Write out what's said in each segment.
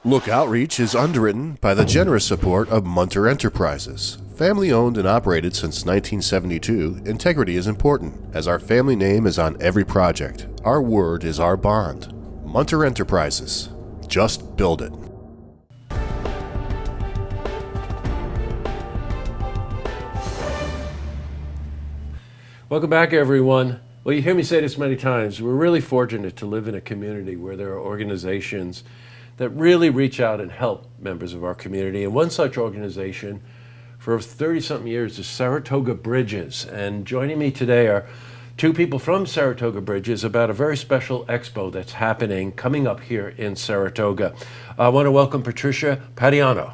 Look Outreach is underwritten by the generous support of Munter Enterprises. Family owned and operated since 1972, integrity is important, as our family name is on every project. Our word is our bond. Munter Enterprises. Just build it. Welcome back, everyone. Well, you hear me say this many times. We're really fortunate to live in a community where there are organizations that really reach out and help members of our community. And one such organization for 30-something years is Saratoga Bridges. And joining me today are two people from Saratoga Bridges about a very special expo that's happening coming up here in Saratoga. I want to welcome Patricia Paduano.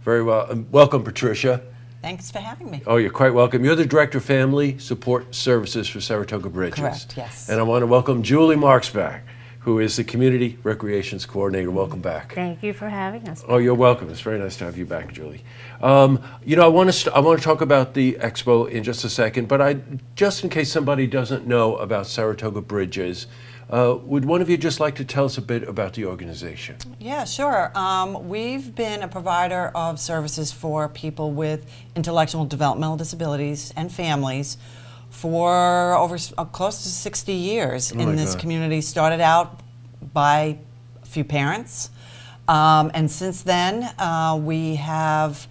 Very well. Welcome, Patricia. Thanks for having me. Oh, you're quite welcome. You're the Director of Family Support Services for Saratoga Bridges. Correct, yes. And I want to welcome Julie Marksback, who is the Community Recreations Coordinator. Welcome back. Thank you for having us. Oh, you're welcome. It's very nice to have you back, Julie. You know, I want to talk about the expo in just a second, but just in case somebody doesn't know about Saratoga Bridges, would one of you just like to tell us a bit about the organization? Yeah, sure. We've been a provider of services for people with intellectual and developmental disabilities and families for over close to 60 years in this community. Started out by a few parents, and since then we have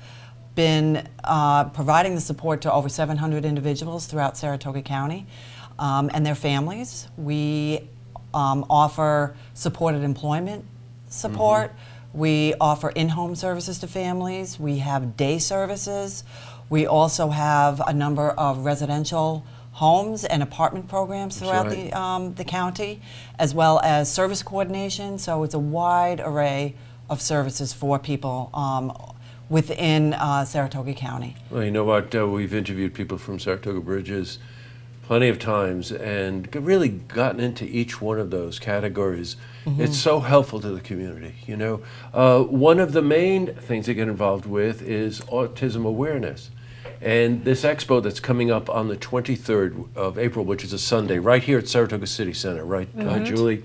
been providing the support to over 700 individuals throughout Saratoga County and their families. We offer supported employment support. We offer in-home services to families. We have day services. We also have a number of residential homes and apartment programs throughout the county, as well as service coordination. So it's a wide array of services for people within Saratoga County. Well, you know what? We've interviewed people from Saratoga Bridges plenty of times and really gotten into each one of those categories. It's so helpful to the community. You know, one of the main things they get involved with is autism awareness. And this expo that's coming up on the 23rd of April, which is a Sunday, right here at Saratoga City Center, right, Julie?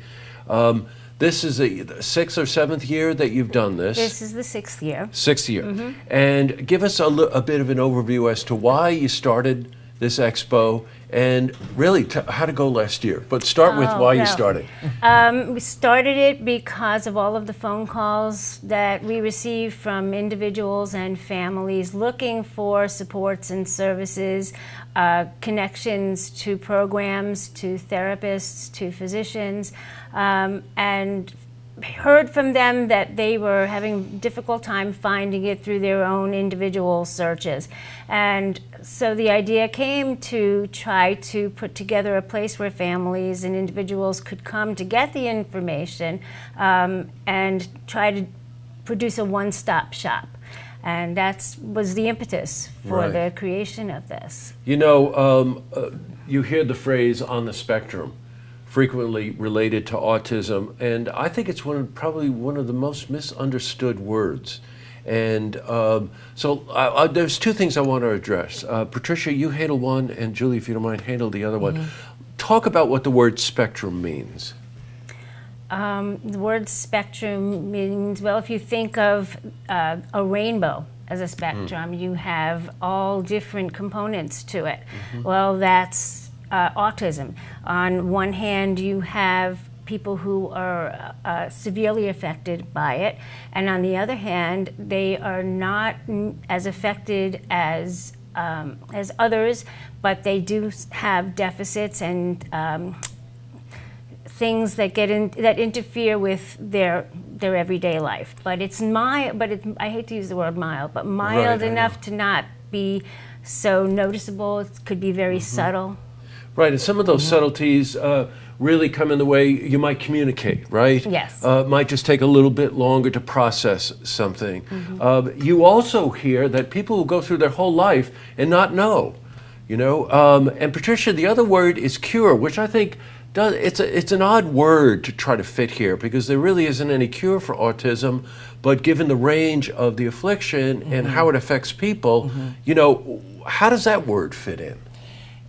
This is the 6th or 7th year that you've done this. This is the 6th year. 6th year. And give us a bit of an overview as to why you started this expo and really how to go last year. But start with why you started. We started it because of all of the phone calls that we received from individuals and families looking for supports and services, connections to programs, to therapists, to physicians, and heard from them that they were having a difficult time finding it through their own individual searches. And so the idea came to try to put together a place where families and individuals could come to get the information and try to produce a one-stop shop. And that was the impetus for the creation of this. You know, you hear the phrase on the spectrum frequently related to autism, and I think it's probably one of the most misunderstood words. And so there's two things I want to address. Patricia, you handle one, and Julie, if you don't mind, handle the other one. Talk about what the word spectrum means. The word spectrum means, well, if you think of a rainbow as a spectrum, you have all different components to it. Well, that's autism. On one hand, you have people who are severely affected by it, and on the other hand, they are not as affected as others, but they do have deficits and things that that interfere with their everyday life. But it's mild. But I hate to use the word mild, but mild enough to not be so noticeable. It could be very subtle. Right, and some of those subtleties really come in the way you might communicate, right? Yes. Might just take a little bit longer to process something. You also hear that people who go through their whole life and not know, you know. And Patricia, the other word is cure, which I think it's an odd word to try to fit here because there really isn't any cure for autism, but given the range of the affliction and how it affects people, you know, how does that word fit in?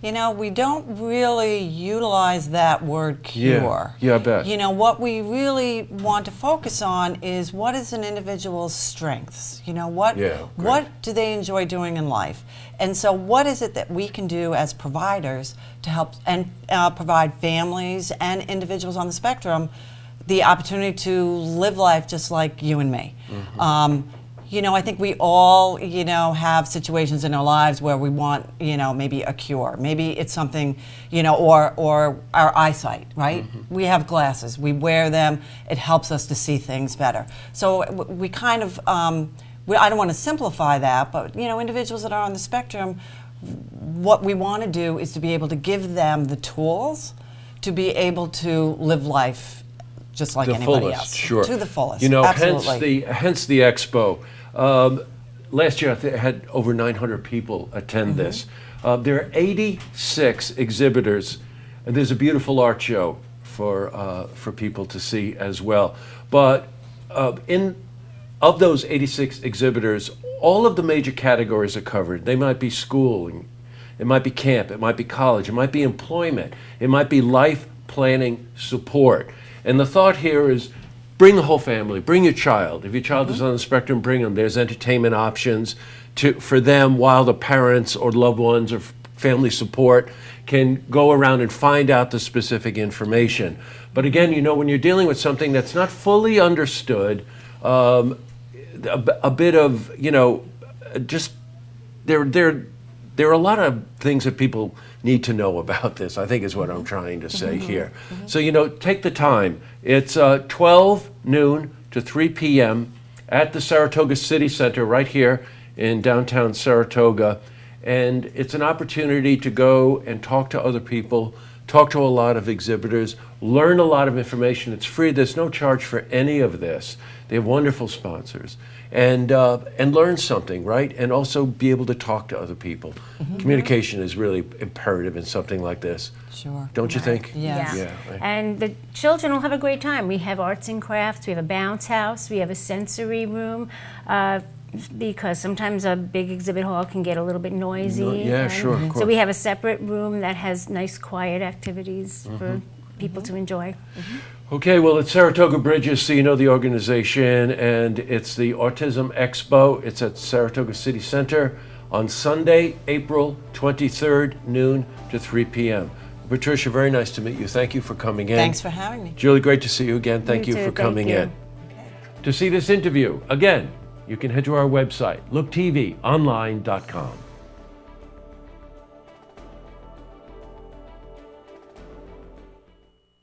You know, we don't really utilize that word cure. Yeah, I bet. You know, what we really want to focus on is what is an individual's strengths? You know, what do they enjoy doing in life? And so what is it that we can do as providers to help and provide families and individuals on the spectrum the opportunity to live life just like you and me? You know, I think we all, you know, have situations in our lives where we want, you know, maybe a cure. Maybe it's something, you know, or our eyesight, right? We have glasses. We wear them. It helps us to see things better. So we kind of, I don't want to simplify that, but, you know, individuals that are on the spectrum, what we want to do is to be able to give them the tools to be able to live life just like anybody else. Sure. To the fullest. You know, absolutely. hence the expo. Last year I had over 900 people attend this. There are 86 exhibitors, and there's a beautiful art show for people to see as well. But of those 86 exhibitors, all of the major categories are covered. They might be schooling, it might be camp, it might be college, it might be employment, it might be life planning support. And the thought here is bring the whole family, bring your child. If your child is on the spectrum, bring them. There's entertainment options for them while the parents or loved ones or family support can go around and find out the specific information. But again, you know, when you're dealing with something that's not fully understood, a bit of, you know, just there are a lot of things that people need to know about this, I think is what I'm trying to say here. So, you know, take the time. It's 12 noon to 3 p.m. at the Saratoga City Center right here in downtown Saratoga. And it's an opportunity to go and talk to other people, talk to a lot of exhibitors, learn a lot of information. It's free. There's no charge for any of this. They have wonderful sponsors. And learn something, right? And also be able to talk to other people. Communication is really imperative in something like this. Sure. Don't you think? Yes. Yeah. Right. And the children will have a great time. We have arts and crafts, we have a bounce house, we have a sensory room, because sometimes a big exhibit hall can get a little bit noisy. Yeah, sure, of course. So we have a separate room that has nice quiet activities for people to enjoy. Okay, well, it's Saratoga Bridges, so you know the organization, and it's the Autism Expo. It's at Saratoga City Center on Sunday, April 23rd, noon to 3 p.m. Patricia, very nice to meet you. Thank you for coming in. Thanks for having me. Julie, great to see you again. Thank you too, for coming thank in. you. To see this interview, again, you can head to our website, looktvonline.com.